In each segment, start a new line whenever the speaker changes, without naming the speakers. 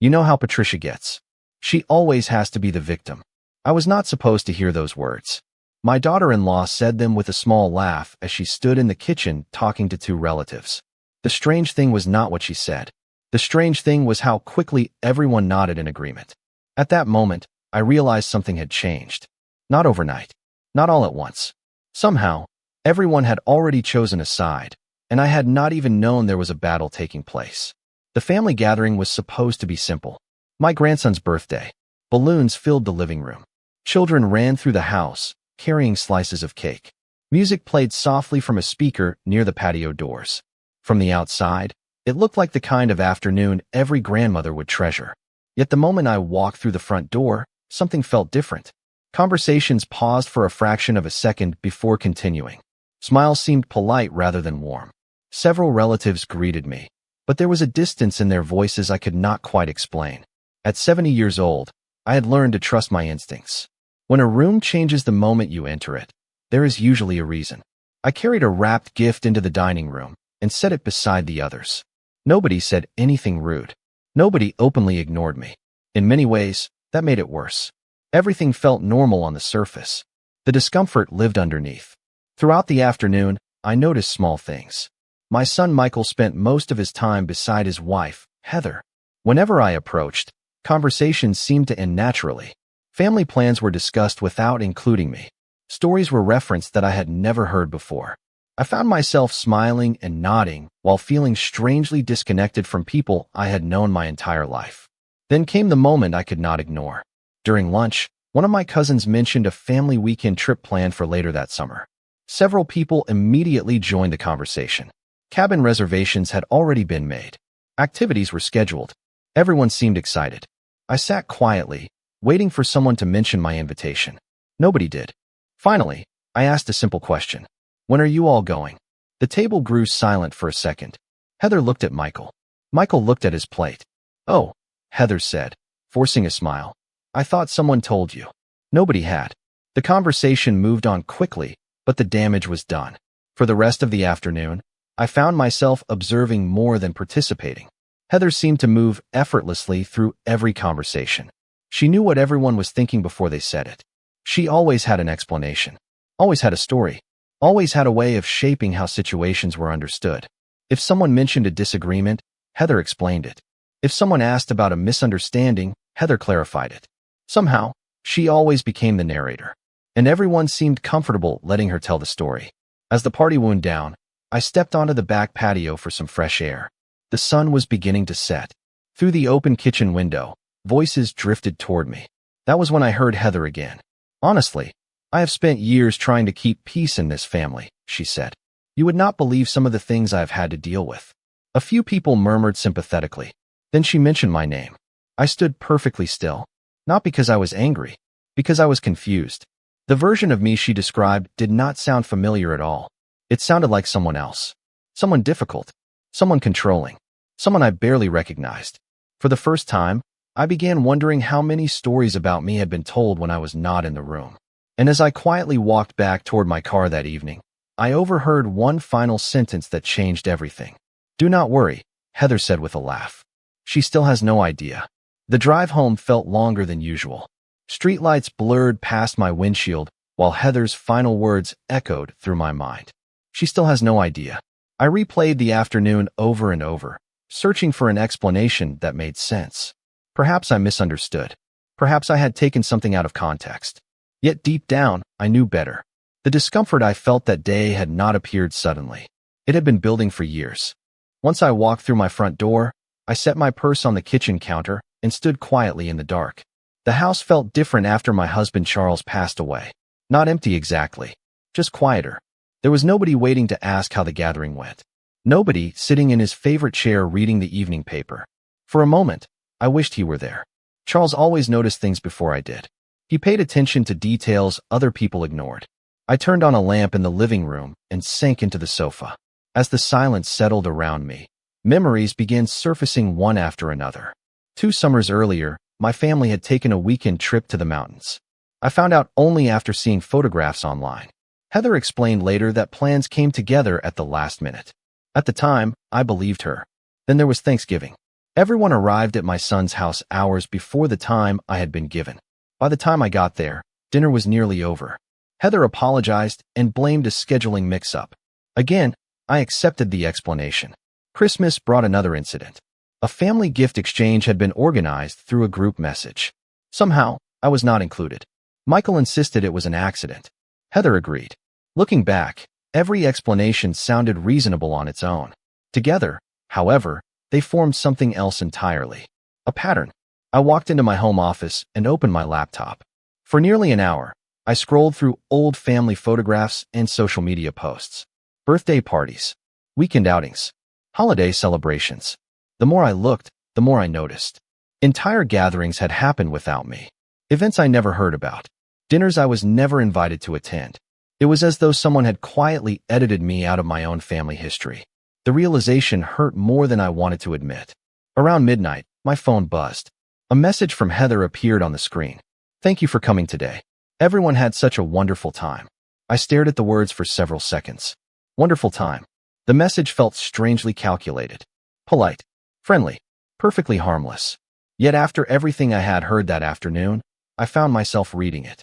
You know how Patricia gets. She always has to be the victim. I was not supposed to hear those words. My daughter-in-law said them with a small laugh as she stood in the kitchen talking to two relatives. The strange thing was not what she said. The strange thing was how quickly everyone nodded in agreement. At that moment, I realized something had changed. Not overnight. Not all at once. Somehow, everyone had already chosen a side, and I had not even known there was a battle taking place. The family gathering was supposed to be simple. My grandson's birthday. Balloons filled the living room. Children ran through the house, carrying slices of cake. Music played softly from a speaker near the patio doors. From the outside, it looked like the kind of afternoon every grandmother would treasure. Yet the moment I walked through the front door, something felt different. Conversations paused for a fraction of a second before continuing. Smiles seemed polite rather than warm. Several relatives greeted me, but there was a distance in their voices I could not quite explain. At 70 years old, I had learned to trust my instincts. When a room changes the moment you enter it, there is usually a reason. I carried a wrapped gift into the dining room and set it beside the others. Nobody said anything rude. Nobody openly ignored me. In many ways, that made it worse. Everything felt normal on the surface. The discomfort lived underneath. Throughout the afternoon, I noticed small things. My son Michael spent most of his time beside his wife, Heather. Whenever I approached, conversations seemed to end naturally. Family plans were discussed without including me. Stories were referenced that I had never heard before. I found myself smiling and nodding while feeling strangely disconnected from people I had known my entire life. Then came the moment I could not ignore. During lunch, one of my cousins mentioned a family weekend trip planned for later that summer. Several people immediately joined the conversation. Cabin reservations had already been made. Activities were scheduled. Everyone seemed excited. I sat quietly, waiting for someone to mention my invitation. Nobody did. Finally, I asked a simple question. When are you all going? The table grew silent for a second. Heather looked at Michael. Michael looked at his plate. Oh, Heather said, forcing a smile. I thought someone told you. Nobody had. The conversation moved on quickly, but the damage was done. For the rest of the afternoon, I found myself observing more than participating. Heather seemed to move effortlessly through every conversation. She knew what everyone was thinking before they said it. She always had an explanation. Always had a story. Always had a way of shaping how situations were understood. If someone mentioned a disagreement, Heather explained it. If someone asked about a misunderstanding, Heather clarified it. Somehow, she always became the narrator, and everyone seemed comfortable letting her tell the story. As the party wound down, I stepped onto the back patio for some fresh air. The sun was beginning to set. Through the open kitchen window, voices drifted toward me. That was when I heard Heather again. Honestly, I have spent years trying to keep peace in this family, she said. You would not believe some of the things I have had to deal with. A few people murmured sympathetically. Then she mentioned my name. I stood perfectly still. Not because I was angry, because I was confused. The version of me she described did not sound familiar at all. It sounded like someone else. Someone difficult. Someone controlling. Someone I barely recognized. For the first time, I began wondering how many stories about me had been told when I was not in the room. And as I quietly walked back toward my car that evening, I overheard one final sentence that changed everything. Do not worry, Heather said with a laugh. She still has no idea. The drive home felt longer than usual. Streetlights blurred past my windshield, while Heather's final words echoed through my mind. She still has no idea. I replayed the afternoon over and over, searching for an explanation that made sense. Perhaps I misunderstood. Perhaps I had taken something out of context. Yet deep down, I knew better. The discomfort I felt that day had not appeared suddenly. It had been building for years. Once I walked through my front door, I set my purse on the kitchen counter and stood quietly in the dark. The house felt different after my husband Charles passed away. Not empty exactly, just quieter. There was nobody waiting to ask how the gathering went. Nobody sitting in his favorite chair reading the evening paper. For a moment, I wished he were there. Charles always noticed things before I did. He paid attention to details other people ignored. I turned on a lamp in the living room and sank into the sofa. As the silence settled around me, memories began surfacing one after another. 2 summers earlier, my family had taken a weekend trip to the mountains. I found out only after seeing photographs online. Heather explained later that plans came together at the last minute. At the time, I believed her. Then there was Thanksgiving. Everyone arrived at my son's house hours before the time I had been given. By the time I got there, dinner was nearly over. Heather apologized and blamed a scheduling mix-up. Again, I accepted the explanation. Christmas brought another incident. A family gift exchange had been organized through a group message. Somehow, I was not included. Michael insisted it was an accident. Heather agreed. Looking back, every explanation sounded reasonable on its own. Together, however, they formed something else entirely. A pattern. I walked into my home office and opened my laptop. For nearly an hour, I scrolled through old family photographs and social media posts. Birthday parties, weekend outings, holiday celebrations. The more I looked, the more I noticed. Entire gatherings had happened without me. Events I never heard about. Dinners I was never invited to attend. It was as though someone had quietly edited me out of my own family history. The realization hurt more than I wanted to admit. Around midnight, my phone buzzed. A message from Heather appeared on the screen. "Thank you for coming today. Everyone had such a wonderful time." I stared at the words for several seconds. Wonderful time. The message felt strangely calculated. Polite. Friendly. Perfectly harmless. Yet after everything I had heard that afternoon, I found myself reading it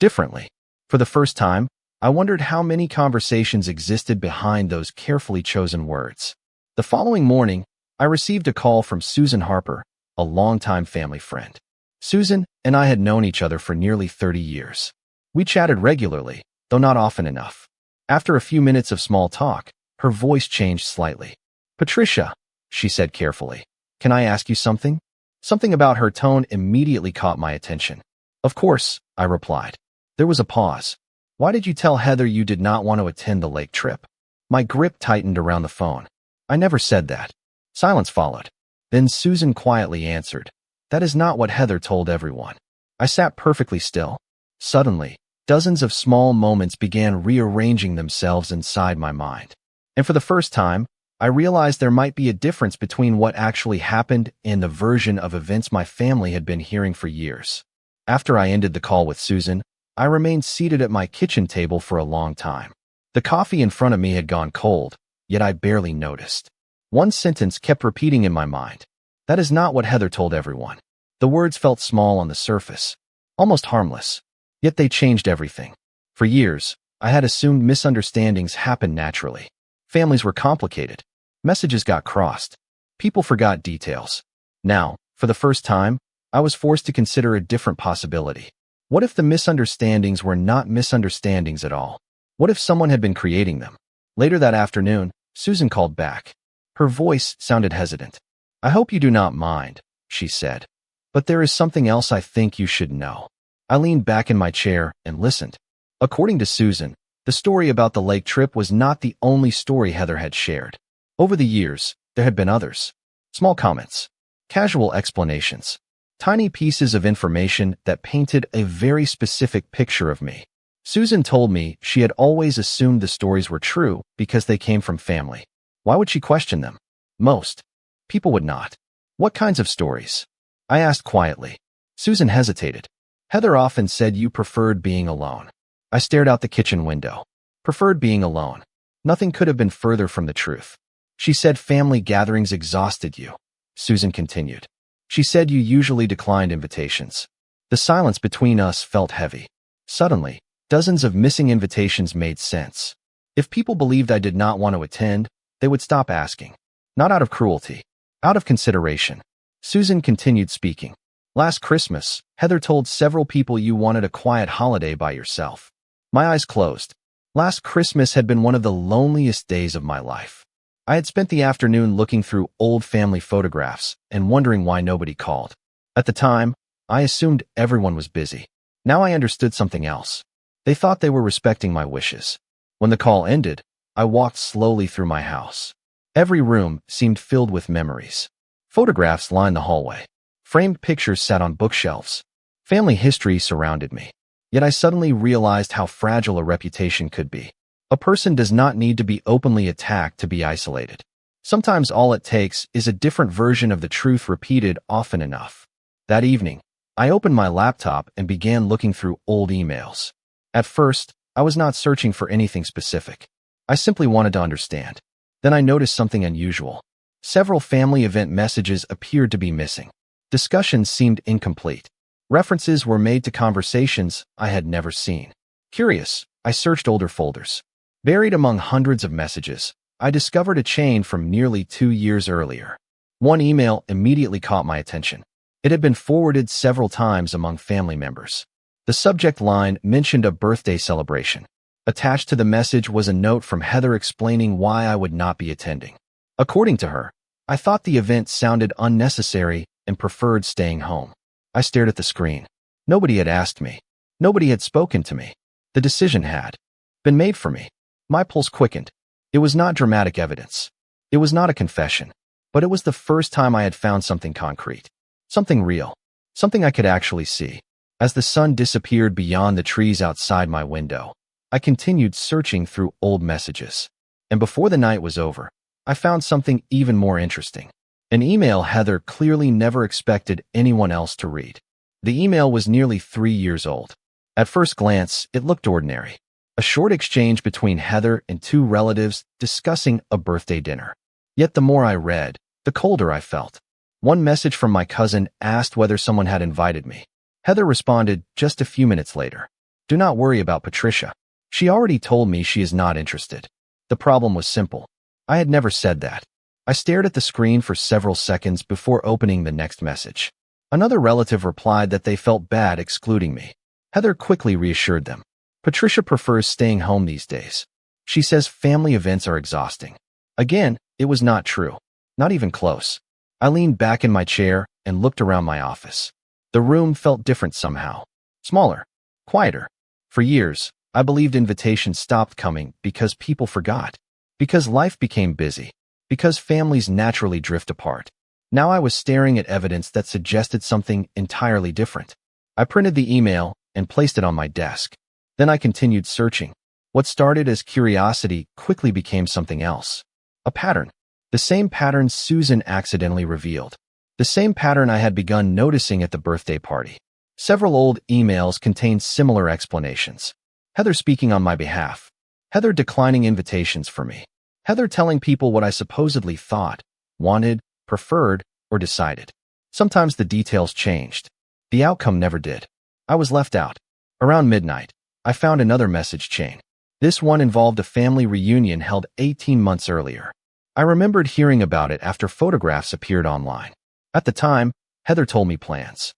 differently. For the first time, I wondered how many conversations existed behind those carefully chosen words. The following morning, I received a call from Susan Harper, a longtime family friend. Susan and I had known each other for nearly 30 years. We chatted regularly, though not often enough. After a few minutes of small talk, her voice changed slightly. "Patricia," she said carefully, "can I ask you something?" Something about her tone immediately caught my attention. "Of course," I replied. There was a pause. "Why did you tell Heather you did not want to attend the lake trip?" My grip tightened around the phone. "I never said that." Silence followed. Then Susan quietly answered, "That is not what Heather told everyone." I sat perfectly still. Suddenly, dozens of small moments began rearranging themselves inside my mind. And for the first time, I realized there might be a difference between what actually happened and the version of events my family had been hearing for years. After I ended the call with Susan, I remained seated at my kitchen table for a long time. The coffee in front of me had gone cold, yet I barely noticed. One sentence kept repeating in my mind. That is not what Heather told everyone. The words felt small on the surface, almost harmless, yet they changed everything. For years, I had assumed misunderstandings happened naturally. Families were complicated. Messages got crossed. People forgot details. Now, for the first time, I was forced to consider a different possibility. What if the misunderstandings were not misunderstandings at all? What if someone had been creating them? Later that afternoon, Susan called back. Her voice sounded hesitant. "I hope you do not mind," she said. "But there is something else I think you should know." I leaned back in my chair and listened. According to Susan, the story about the lake trip was not the only story Heather had shared. Over the years, there had been others. Small comments, casual explanations, tiny pieces of information that painted a very specific picture of me. Susan told me she had always assumed the stories were true because they came from family. Why would she question them? Most people would not. "What kinds of stories?" I asked quietly. Susan hesitated. "Heather often said you preferred being alone." I stared out the kitchen window. Preferred being alone. Nothing could have been further from the truth. "She said family gatherings exhausted you," Susan continued. "She said you usually declined invitations." The silence between us felt heavy. Suddenly, dozens of missing invitations made sense. If people believed I did not want to attend, they would stop asking. Not out of cruelty, out of consideration. Susan continued speaking. "Last Christmas, Heather told several people you wanted a quiet holiday by yourself." My eyes closed. Last Christmas had been one of the loneliest days of my life. I had spent the afternoon looking through old family photographs and wondering why nobody called. At the time, I assumed everyone was busy. Now I understood something else. They thought they were respecting my wishes. When the call ended, I walked slowly through my house. Every room seemed filled with memories. Photographs lined the hallway. Framed pictures sat on bookshelves. Family history surrounded me. Yet I suddenly realized how fragile a reputation could be. A person does not need to be openly attacked to be isolated. Sometimes all it takes is a different version of the truth repeated often enough. That evening, I opened my laptop and began looking through old emails. At first, I was not searching for anything specific. I simply wanted to understand. Then I noticed something unusual. Several family event messages appeared to be missing. Discussions seemed incomplete. References were made to conversations I had never seen. Curious, I searched older folders. Buried among hundreds of messages, I discovered a chain from nearly 2 years earlier. One email immediately caught my attention. It had been forwarded several times among family members. The subject line mentioned a birthday celebration. Attached to the message was a note from Heather explaining why I would not be attending. According to her, I thought the event sounded unnecessary and preferred staying home. I stared at the screen. Nobody had asked me. Nobody had spoken to me. The decision had been made for me. My pulse quickened. It was not dramatic evidence. It was not a confession. But it was the first time I had found something concrete. Something real. Something I could actually see. As the sun disappeared beyond the trees outside my window, I continued searching through old messages. And before the night was over, I found something even more interesting. An email Heather clearly never expected anyone else to read. The email was nearly 3 years old. At first glance, it looked ordinary. A short exchange between Heather and 2 relatives discussing a birthday dinner. Yet the more I read, the colder I felt. One message from my cousin asked whether someone had invited me. Heather responded just a few minutes later. Do not worry about Patricia. She already told me she is not interested. The problem was simple. I had never said that. I stared at the screen for several seconds before opening the next message. Another relative replied that they felt bad excluding me. Heather quickly reassured them. Patricia prefers staying home these days. She says family events are exhausting. Again, it was not true. Not even close. I leaned back in my chair and looked around my office. The room felt different somehow. Smaller. Quieter. For years, I believed invitations stopped coming because people forgot. Because life became busy. Because families naturally drift apart. Now I was staring at evidence that suggested something entirely different. I printed the email and placed it on my desk. Then I continued searching. What started as curiosity quickly became something else. A pattern. The same pattern Susan accidentally revealed. The same pattern I had begun noticing at the birthday party. Several old emails contained similar explanations. Heather speaking on my behalf. Heather declining invitations for me. Heather telling people what I supposedly thought, wanted, preferred, or decided. Sometimes the details changed. The outcome never did. I was left out. Around midnight, I found another message chain. This one involved a family reunion held 18 months earlier. I remembered hearing about it after photographs appeared online. At the time, Heather told me plans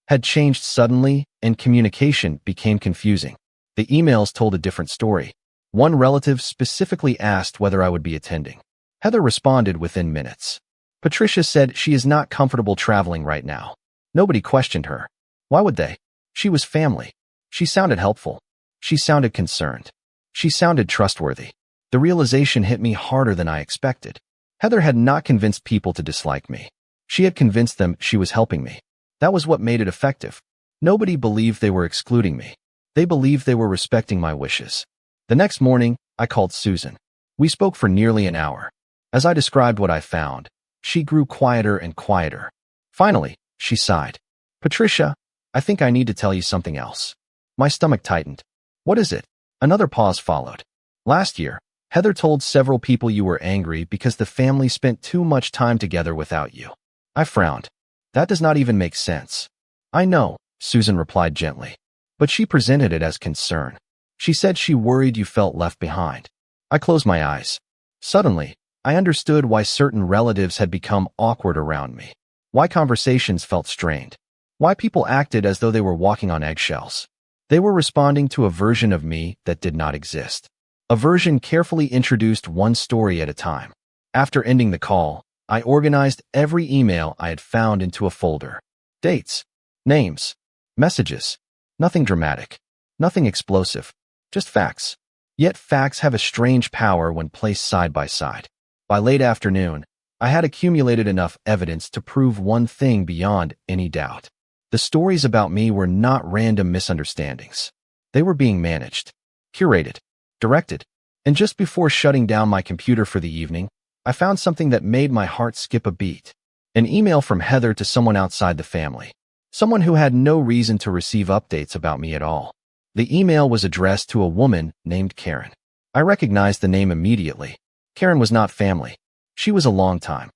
had changed suddenly and communication became confusing. The emails told a different story. One relative specifically asked whether I would be attending. Heather responded within minutes. Patricia said she is not comfortable traveling right now. Nobody questioned her. Why would they? She was family. She sounded helpful. She sounded concerned. She sounded trustworthy. The realization hit me harder than I expected. Heather had not convinced people to dislike me. She had convinced them she was helping me. That was what made it effective. Nobody believed they were excluding me. They believed they were respecting my wishes. The next morning, I called Susan. We spoke for nearly an hour. As I described what I found, she grew quieter and quieter. Finally, she sighed. Patricia, I think I need to tell you something else. My stomach tightened. What is it? Another pause followed. Last year, Heather told several people you were angry because the family spent too much time together without you. I frowned. That does not even make sense. I know, Susan replied gently. But she presented it as concern. She said she worried you felt left behind. I closed my eyes. Suddenly, I understood why certain relatives had become awkward around me. Why conversations felt strained. Why people acted as though they were walking on eggshells. They were responding to a version of me that did not exist. A version carefully introduced one story at a time. After ending the call, I organized every email I had found into a folder. Dates, names, messages. Nothing dramatic. Nothing explosive. Just facts. Yet facts have a strange power when placed side by side. By late afternoon, I had accumulated enough evidence to prove one thing beyond any doubt. The stories about me were not random misunderstandings. They were being managed, curated, directed. And just before shutting down my computer for the evening, I found something that made my heart skip a beat. An email from Heather to someone outside the family. Someone who had no reason to receive updates about me at all. The email was addressed to a woman named Karen. I recognized the name immediately. Karen was not family. She was a long-time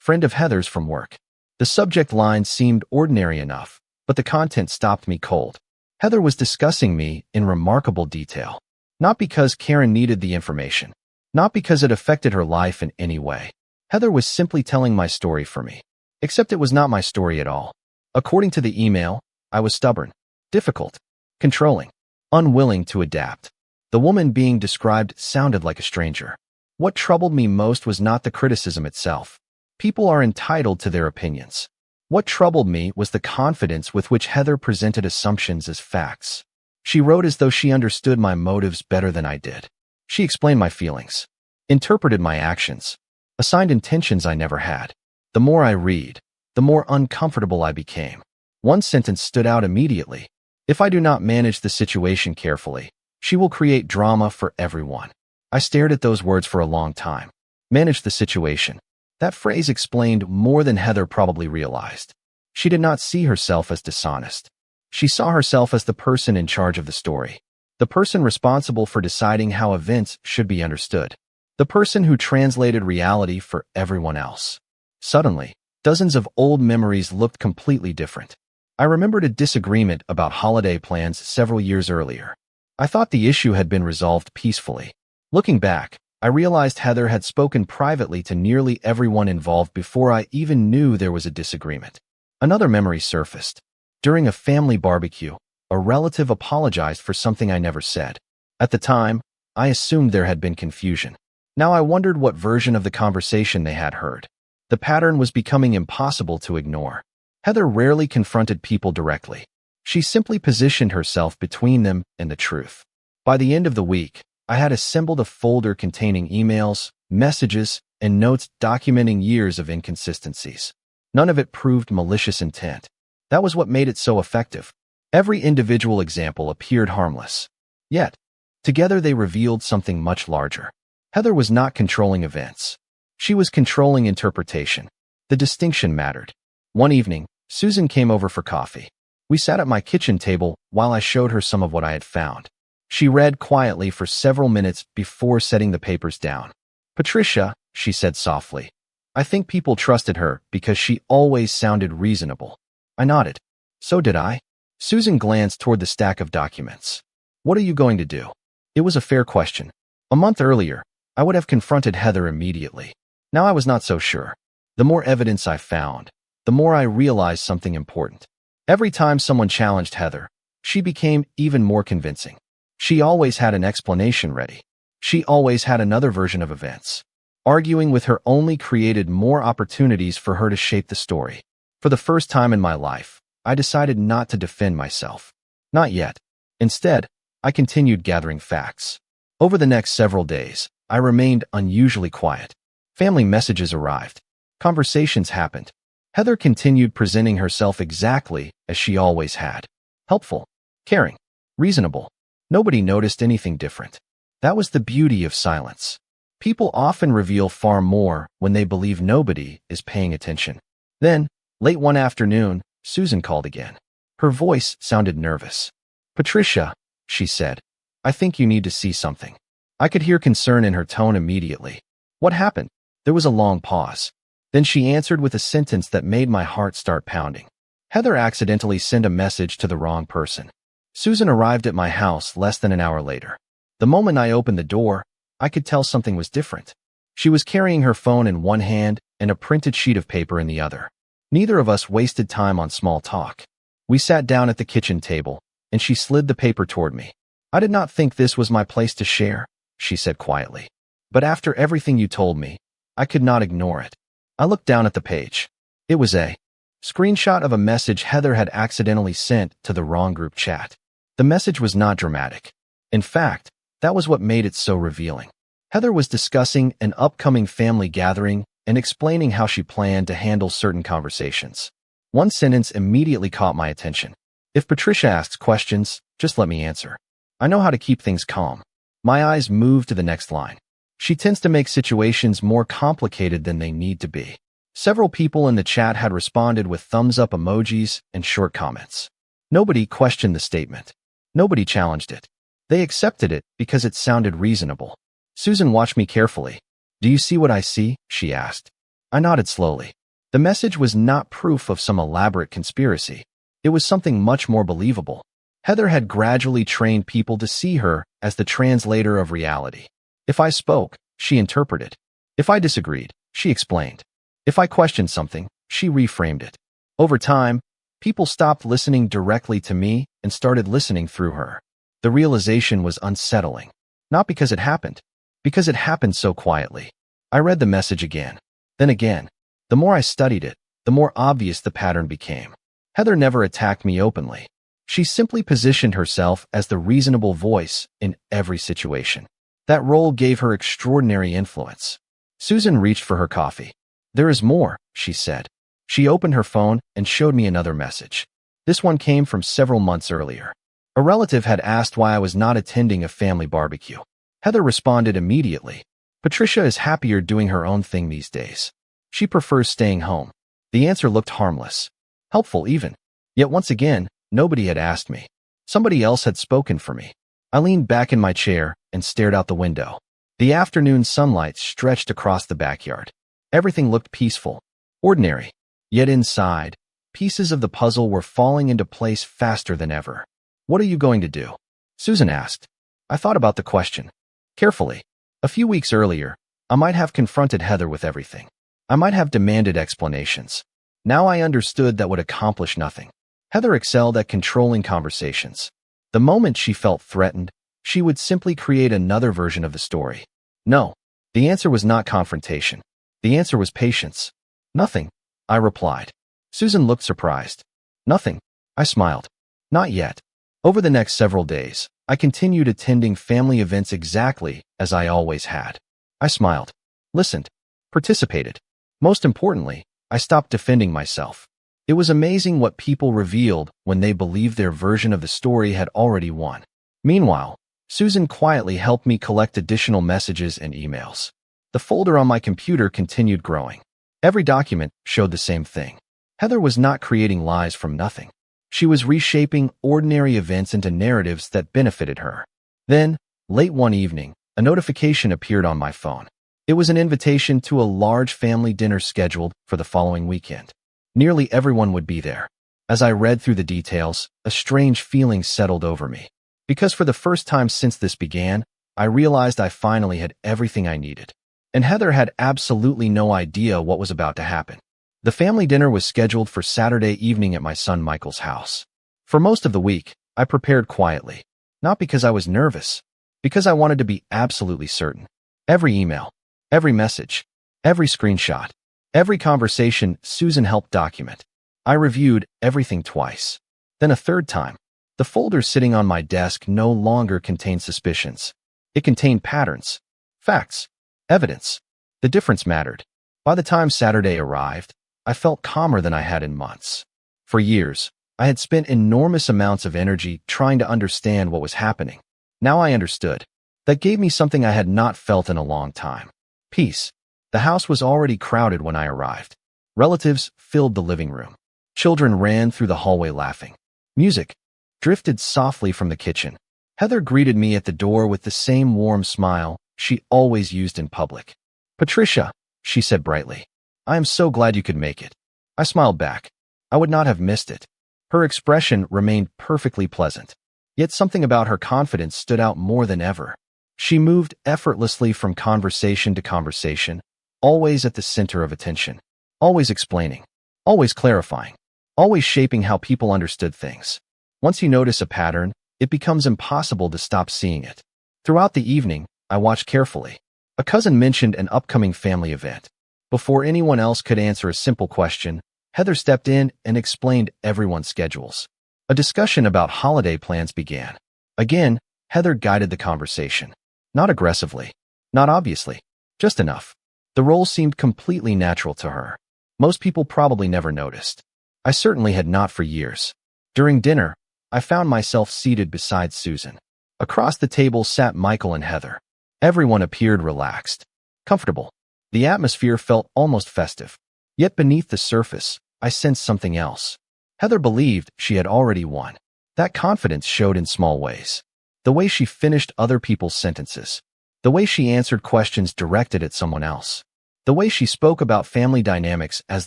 Friend of Heather's from work. The subject line seemed ordinary enough, but the content stopped me cold. Heather was discussing me in remarkable detail. Not because Karen needed the information. Not because it affected her life in any way. Heather was simply telling my story for me. Except it was not my story at all. According to the email, I was stubborn, difficult, controlling, unwilling to adapt. The woman being described sounded like a stranger. What troubled me most was not the criticism itself. People are entitled to their opinions. What troubled me was the confidence with which Heather presented assumptions as facts. She wrote as though she understood my motives better than I did. She explained my feelings, interpreted my actions, assigned intentions I never had. The more I read, the more uncomfortable I became. One sentence stood out immediately. If I do not manage the situation carefully, she will create drama for everyone. I stared at those words for a long time. Manage the situation. That phrase explained more than Heather probably realized. She did not see herself as dishonest. She saw herself as the person in charge of the story. The person responsible for deciding how events should be understood. The person who translated reality for everyone else. Suddenly, dozens of old memories looked completely different. I remembered a disagreement about holiday plans several years earlier. I thought the issue had been resolved peacefully. Looking back, I realized Heather had spoken privately to nearly everyone involved before I even knew there was a disagreement. Another memory surfaced. During a family barbecue, a relative apologized for something I never said. At the time, I assumed there had been confusion. Now I wondered what version of the conversation they had heard. The pattern was becoming impossible to ignore. Heather rarely confronted people directly. She simply positioned herself between them and the truth. By the end of the week, I had assembled a folder containing emails, messages, and notes documenting years of inconsistencies. None of it proved malicious intent. That was what made it so effective. Every individual example appeared harmless. Yet, together they revealed something much larger. Heather was not controlling events. She was controlling interpretation. The distinction mattered. One evening, Susan came over for coffee. We sat at my kitchen table while I showed her some of what I had found. She read quietly for several minutes before setting the papers down. "Patricia," she said softly, "I think people trusted her because she always sounded reasonable." I nodded. So did I. Susan glanced toward the stack of documents. "What are you going to do?" It was a fair question. A month earlier, I would have confronted Heather immediately. Now I was not so sure. The more evidence I found, the more I realized something important. Every time someone challenged Heather, she became even more convincing. She always had an explanation ready. She always had another version of events. Arguing with her only created more opportunities for her to shape the story. For the first time in my life, I decided not to defend myself. Not yet. Instead, I continued gathering facts. Over the next several days, I remained unusually quiet. Family messages arrived. Conversations happened. Heather continued presenting herself exactly as she always had. Helpful, caring, reasonable. Nobody noticed anything different. That was the beauty of silence. People often reveal far more when they believe nobody is paying attention. Then, late one afternoon, Susan called again. Her voice sounded nervous. "Patricia," she said, "I think you need to see something." I could hear concern in her tone immediately. "What happened?" There was a long pause. Then she answered with a sentence that made my heart start pounding. "Heather accidentally sent a message to the wrong person." Susan arrived at my house less than an hour later. The moment I opened the door, I could tell something was different. She was carrying her phone in one hand and a printed sheet of paper in the other. Neither of us wasted time on small talk. We sat down at the kitchen table, and she slid the paper toward me. "I did not think this was my place to share," she said quietly. "But after everything you told me, I could not ignore it." I looked down at the page. It was a screenshot of a message Heather had accidentally sent to the wrong group chat. The message was not dramatic. In fact, that was what made it so revealing. Heather was discussing an upcoming family gathering and explaining how she planned to handle certain conversations. One sentence immediately caught my attention. "If Patricia asks questions, just let me answer. I know how to keep things calm." My eyes moved to the next line. "She tends to make situations more complicated than they need to be." Several people in the chat had responded with thumbs-up emojis and short comments. Nobody questioned the statement. Nobody challenged it. They accepted it because it sounded reasonable. Susan watched me carefully. "Do you see what I see?" she asked. I nodded slowly. The message was not proof of some elaborate conspiracy. It was something much more believable. Heather had gradually trained people to see her as the translator of reality. If I spoke, she interpreted. If I disagreed, she explained. If I questioned something, she reframed it. Over time, people stopped listening directly to me and started listening through her. The realization was unsettling. Not because it happened, because it happened so quietly. I read the message again, then again. The more I studied it, the more obvious the pattern became. Heather never attacked me openly. She simply positioned herself as the reasonable voice in every situation. That role gave her extraordinary influence. Susan reached for her coffee. "There is more," she said. She opened her phone and showed me another message. This one came from several months earlier. A relative had asked why I was not attending a family barbecue. Heather responded immediately. "Patricia is happier doing her own thing these days. She prefers staying home." The answer looked harmless, helpful even. Yet once again, nobody had asked me. Somebody else had spoken for me. I leaned back in my chair and stared out the window. The afternoon sunlight stretched across the backyard. Everything looked peaceful, ordinary. Yet inside, pieces of the puzzle were falling into place faster than ever. "What are you going to do?" Susan asked. I thought about the question carefully. A few weeks earlier, I might have confronted Heather with everything. I might have demanded explanations. Now I understood that would accomplish nothing. Heather excelled at controlling conversations. The moment she felt threatened, she would simply create another version of the story. No, the answer was not confrontation. The answer was patience. "Nothing," I replied. Susan looked surprised. "Nothing," I smiled. "Not yet." Over the next several days, I continued attending family events exactly as I always had. I smiled, listened, participated. Most importantly, I stopped defending myself. It was amazing what people revealed when they believed their version of the story had already won. Meanwhile, Susan quietly helped me collect additional messages and emails. The folder on my computer continued growing. Every document showed the same thing. Heather was not creating lies from nothing. She was reshaping ordinary events into narratives that benefited her. Then, late one evening, a notification appeared on my phone. It was an invitation to a large family dinner scheduled for the following weekend. Nearly everyone would be there. As I read through the details, a strange feeling settled over me. Because for the first time since this began, I realized I finally had everything I needed. And Heather had absolutely no idea what was about to happen. The family dinner was scheduled for Saturday evening at my son Michael's house. For most of the week, I prepared quietly. Not because I was nervous, because I wanted to be absolutely certain. Every email, every message, every screenshot, every conversation Susan helped document. I reviewed everything twice. Then a third time. The folder sitting on my desk no longer contained suspicions. It contained patterns, facts, evidence. The difference mattered. By the time Saturday arrived, I felt calmer than I had in months. For years, I had spent enormous amounts of energy trying to understand what was happening. Now I understood. That gave me something I had not felt in a long time. Peace. The house was already crowded when I arrived. Relatives filled the living room. Children ran through the hallway laughing. Music drifted softly from the kitchen. Heather greeted me at the door with the same warm smile she always used in public. "Patricia," she said brightly, "I am so glad you could make it." I smiled back. I would not have missed it. Her expression remained perfectly pleasant. Yet something about her confidence stood out more than ever. She moved effortlessly from conversation to conversation, always at the center of attention, always explaining, always clarifying, always shaping how people understood things. Once you notice a pattern, it becomes impossible to stop seeing it. Throughout the evening, I watched carefully. A cousin mentioned an upcoming family event. Before anyone else could answer a simple question, Heather stepped in and explained everyone's schedules. A discussion about holiday plans began. Again, Heather guided the conversation. Not aggressively, not obviously, just enough. The role seemed completely natural to her. Most people probably never noticed. I certainly had not for years. During dinner, I found myself seated beside Susan. Across the table sat Michael and Heather. Everyone appeared relaxed, comfortable. The atmosphere felt almost festive. Yet beneath the surface, I sensed something else. Heather believed she had already won. That confidence showed in small ways. The way she finished other people's sentences. The way she answered questions directed at someone else. The way she spoke about family dynamics as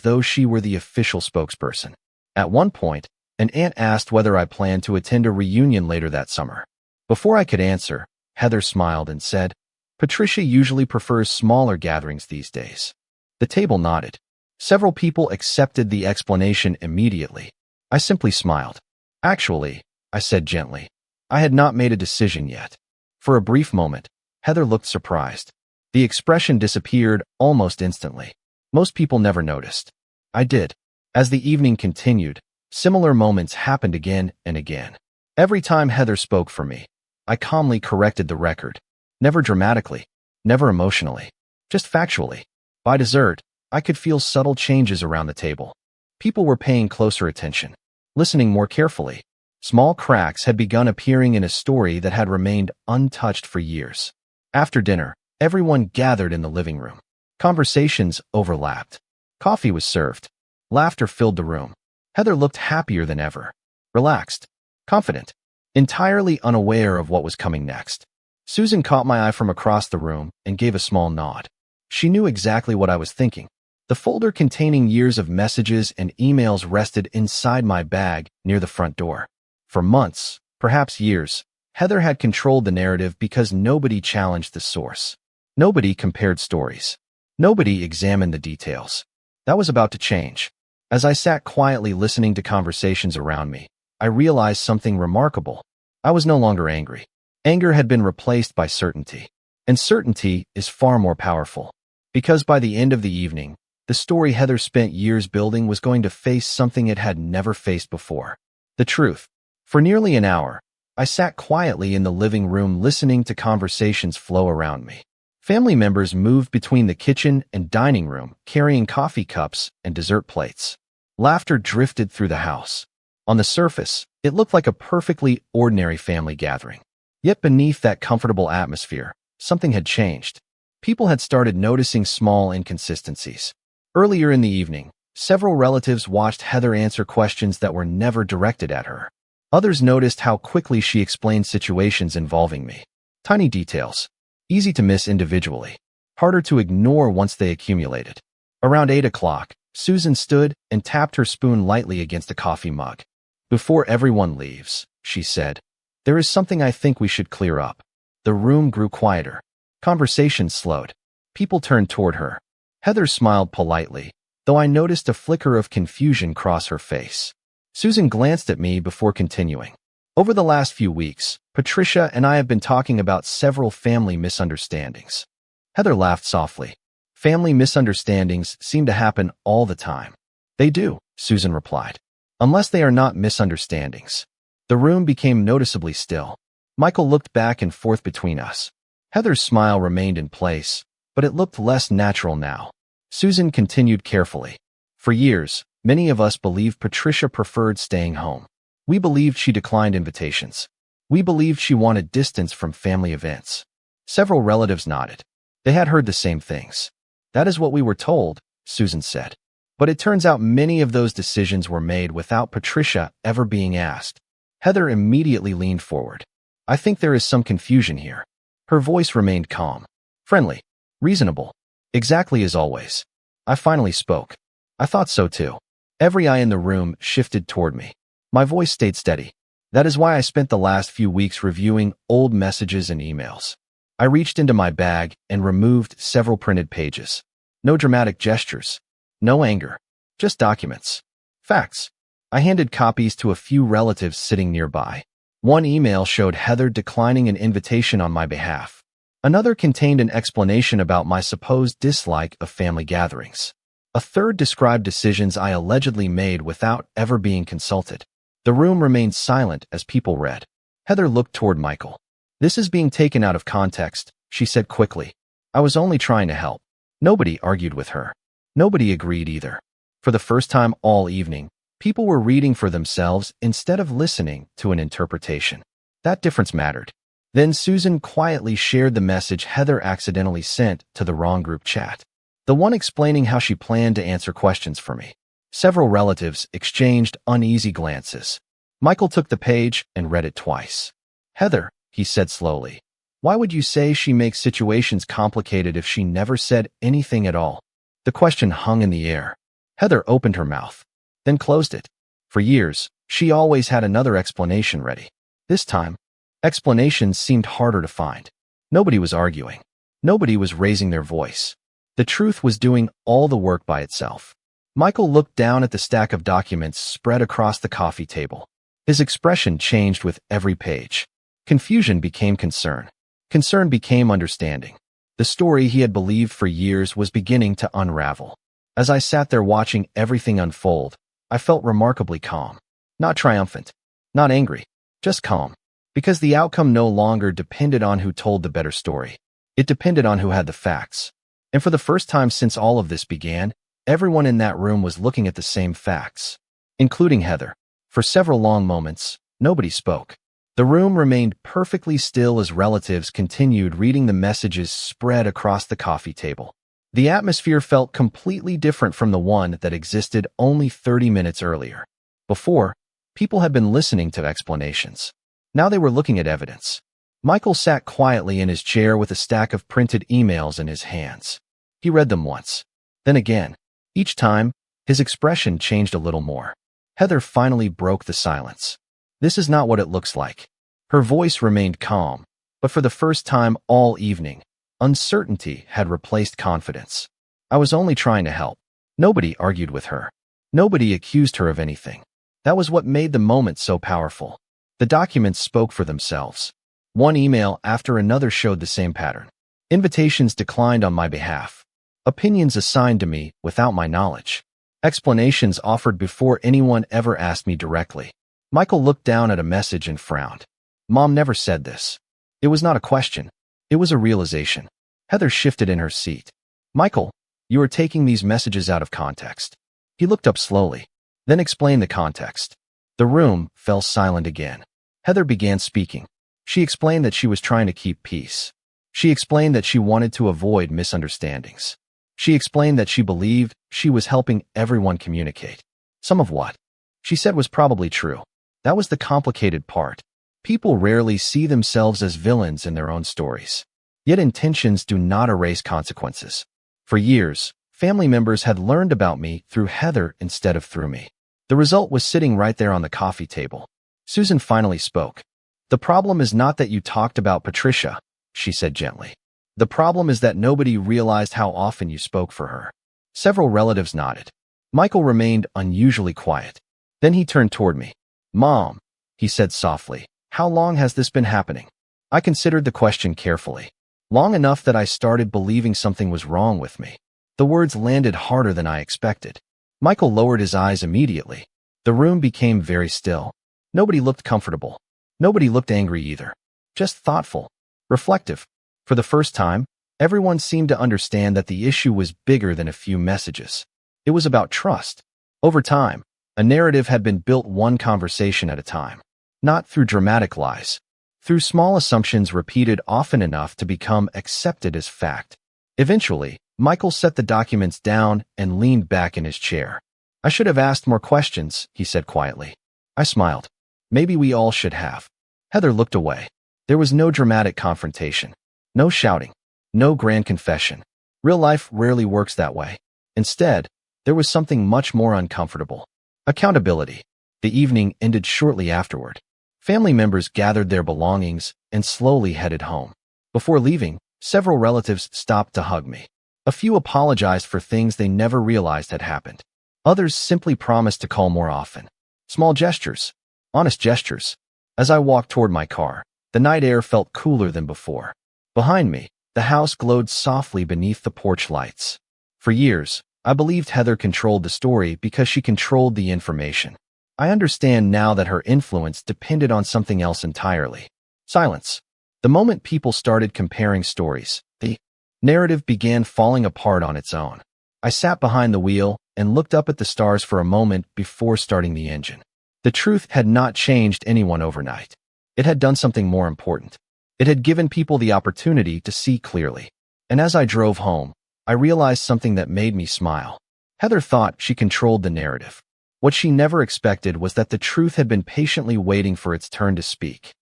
though she were the official spokesperson. At one point, an aunt asked whether I planned to attend a reunion later that summer. Before I could answer, Heather smiled and said, "Patricia usually prefers smaller gatherings these days." The table nodded. Several people accepted the explanation immediately. I simply smiled. "Actually," I said gently, "I had not made a decision yet." For a brief moment, Heather looked surprised. The expression disappeared almost instantly. Most people never noticed. I did. As the evening continued, similar moments happened again and again. Every time Heather spoke for me, I calmly corrected the record. Never dramatically, never emotionally, just factually. By dessert, I could feel subtle changes around the table. People were paying closer attention, listening more carefully. Small cracks had begun appearing in a story that had remained untouched for years. After dinner, everyone gathered in the living room. Conversations overlapped. Coffee was served. Laughter filled the room. Heather looked happier than ever. Relaxed. Confident. Entirely unaware of what was coming next. Susan caught my eye from across the room and gave a small nod. She knew exactly what I was thinking. The folder containing years of messages and emails rested inside my bag near the front door. For months, perhaps years, Heather had controlled the narrative because nobody challenged the source. Nobody compared stories. Nobody examined the details. That was about to change. As I sat quietly listening to conversations around me, I realized something remarkable. I was no longer angry. Anger had been replaced by certainty. And certainty is far more powerful. Because by the end of the evening, the story Heather spent years building was going to face something it had never faced before. The truth. For nearly an hour, I sat quietly in the living room listening to conversations flow around me. Family members moved between the kitchen and dining room, carrying coffee cups and dessert plates. Laughter drifted through the house. On the surface, it looked like a perfectly ordinary family gathering. Yet beneath that comfortable atmosphere, something had changed. People had started noticing small inconsistencies. Earlier in the evening, several relatives watched Heather answer questions that were never directed at her. Others noticed how quickly she explained situations involving me. Tiny details, easy to miss individually, harder to ignore once they accumulated. Around 8 o'clock, Susan stood and tapped her spoon lightly against a coffee mug. "Before everyone leaves," she said, "there is something I think we should clear up." The room grew quieter. Conversation slowed. People turned toward her. Heather smiled politely, though I noticed a flicker of confusion cross her face. Susan glanced at me before continuing. "Over the last few weeks, Patricia and I have been talking about several family misunderstandings." Heather laughed softly. "Family misunderstandings seem to happen all the time." "They do," Susan replied. "Unless they are not misunderstandings." The room became noticeably still. Michael looked back and forth between us. Heather's smile remained in place, but it looked less natural now. Susan continued carefully. "For years, many of us believed Patricia preferred staying home. We believed she declined invitations. We believed she wanted distance from family events." Several relatives nodded. They had heard the same things. "That is what we were told," Susan said. "But it turns out many of those decisions were made without Patricia ever being asked." Heather immediately leaned forward. "I think there is some confusion here." Her voice remained calm, friendly, reasonable, exactly as always. I finally spoke. "I thought so too." Every eye in the room shifted toward me. My voice stayed steady. "That is why I spent the last few weeks reviewing old messages and emails." I reached into my bag and removed several printed pages. No dramatic gestures. No anger. Just documents. Facts. I handed copies to a few relatives sitting nearby. One email showed Heather declining an invitation on my behalf. Another contained an explanation about my supposed dislike of family gatherings. A third described decisions I allegedly made without ever being consulted. The room remained silent as people read. Heather looked toward Michael. "This is being taken out of context," she said quickly. "I was only trying to help." Nobody argued with her. Nobody agreed either. For the first time all evening, people were reading for themselves instead of listening to an interpretation. That difference mattered. Then Susan quietly shared the message Heather accidentally sent to the wrong group chat. The one explaining how she planned to answer questions for me. Several relatives exchanged uneasy glances. Michael took the page and read it twice. "Heather," he said slowly, "why would you say she makes situations complicated if she never said anything at all?" The question hung in the air. Heather opened her mouth, then closed it. For years, she always had another explanation ready. This time, explanations seemed harder to find. Nobody was arguing. Nobody was raising their voice. The truth was doing all the work by itself. Michael looked down at the stack of documents spread across the coffee table. His expression changed with every page. Confusion became concern. Concern became understanding. The story he had believed for years was beginning to unravel. As I sat there watching everything unfold, I felt remarkably calm. Not triumphant. Not angry. Just calm. Because the outcome no longer depended on who told the better story. It depended on who had the facts. And for the first time since all of this began, everyone in that room was looking at the same facts, including Heather. For several long moments, nobody spoke. The room remained perfectly still as relatives continued reading the messages spread across the coffee table. The atmosphere felt completely different from the one that existed only 30 minutes earlier. Before, people had been listening to explanations. Now they were looking at evidence. Michael sat quietly in his chair with a stack of printed emails in his hands. He read them once, then again. Each time, his expression changed a little more. Heather finally broke the silence. This is not what it looks like. Her voice remained calm, but for the first time all evening, uncertainty had replaced confidence. I was only trying to help. Nobody argued with her. Nobody accused her of anything. That was what made the moment so powerful. The documents spoke for themselves. One email after another showed the same pattern. Invitations declined on my behalf. Opinions assigned to me without my knowledge. Explanations offered before anyone ever asked me directly. Michael looked down at a message and frowned. Mom never said this. It was not a question. It was a realization. Heather shifted in her seat. Michael, you are taking these messages out of context. He looked up slowly, then explained the context. The room fell silent again. Heather began speaking. She explained that she was trying to keep peace. She explained that she wanted to avoid misunderstandings. She explained that she believed she was helping everyone communicate. Some of what she said was probably true. That was the complicated part. People rarely see themselves as villains in their own stories. Yet intentions do not erase consequences. For years, family members had learned about me through Heather instead of through me. The result was sitting right there on the coffee table. Susan finally spoke. The problem is not that you talked about Patricia, she said gently. The problem is that nobody realized how often you spoke for her. Several relatives nodded. Michael remained unusually quiet. Then he turned toward me. Mom, he said softly, how long has this been happening? I considered the question carefully. Long enough that I started believing something was wrong with me. The words landed harder than I expected. Michael lowered his eyes immediately. The room became very still. Nobody looked comfortable. Nobody looked angry either. Just thoughtful, reflective. For the first time, everyone seemed to understand that the issue was bigger than a few messages. It was about trust. Over time, a narrative had been built one conversation at a time. Not through dramatic lies. Through small assumptions repeated often enough to become accepted as fact. Eventually, Michael set the documents down and leaned back in his chair. I should have asked more questions, he said quietly. I smiled. Maybe we all should have. Heather looked away. There was no dramatic confrontation. No shouting. No grand confession. Real life rarely works that way. Instead, there was something much more uncomfortable. Accountability. The evening ended shortly afterward. Family members gathered their belongings and slowly headed home. Before leaving, several relatives stopped to hug me. A few apologized for things they never realized had happened. Others simply promised to call more often. Small gestures. Honest gestures. As I walked toward my car, the night air felt cooler than before. Behind me, the house glowed softly beneath the porch lights. For years, I believed Heather controlled the story because she controlled the information. I understand now that her influence depended on something else entirely. Silence. The moment people started comparing stories, the narrative began falling apart on its own. I sat behind the wheel and looked up at the stars for a moment before starting the engine. The truth had not changed anyone overnight. It had done something more important. It had given people the opportunity to see clearly. And as I drove home, I realized something that made me smile. Heather thought she controlled the narrative. What she never expected was that the truth had been patiently waiting for its turn to speak.